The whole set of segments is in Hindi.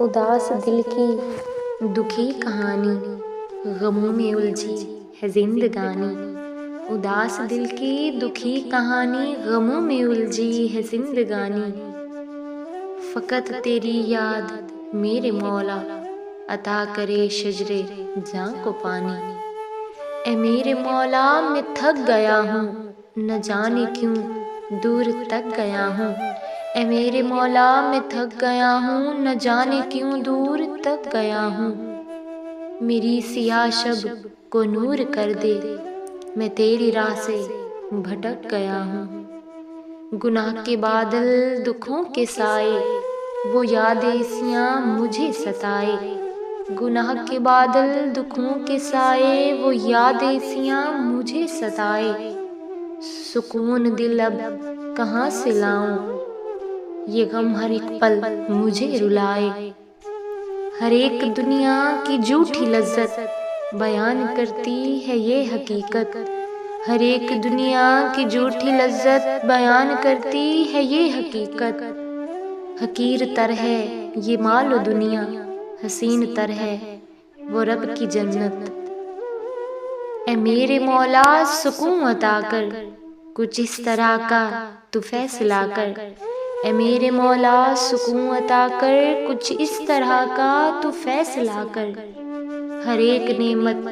उदास दिल की दुखी कहानी, गमों में उलझी है जिंदगानी। उदास दिल की दुखी कहानी, गमों में उलझी है जिंदगानी। फ़कत तेरी याद मेरे मौला, अता करे शजरे जां को पानी। ए मेरे मौला मैं थक गया हूँ, न जाने क्यों दूर तक गया हूँ। ए मेरे मौला मैं थक गया हूँ, न जाने क्यों दूर तक गया हूँ। मेरी सियाह शब को नूर कर दे, मैं तेरी राह से भटक गया हूँ। गुनाह के बादल दुखों के साए, वो यादें ऐसियां मुझे सताए। गुनाह के बादल दुखों के साए, वो यादें ऐसियां मुझे सताए। सुकून दिल अब कहाँ से लाऊं, ये गम हर एक पल मुझे रुलाए। हर एक दुनिया की झूठी लज्जत बयान करती है ये हकीकत। हर एक दुनिया की झूठी लज्जत बयान करती है ये हकीकत। हकीर तर है ये मालो दुनिया, हसीन तर है वो रब की जन्नत। ए मेरे मौला सुकून अता कर, कुछ इस तरह का तू फैसला कर। ए मेरे मौला सुकून अता कर, कुछ इस तरह का तू फैसला कर। हर एक नेमत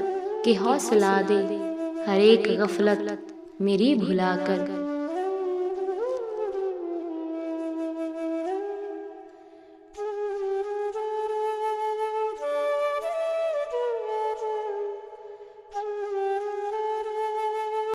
के हौसला दे, हर एक गफलत मेरी भुला कर।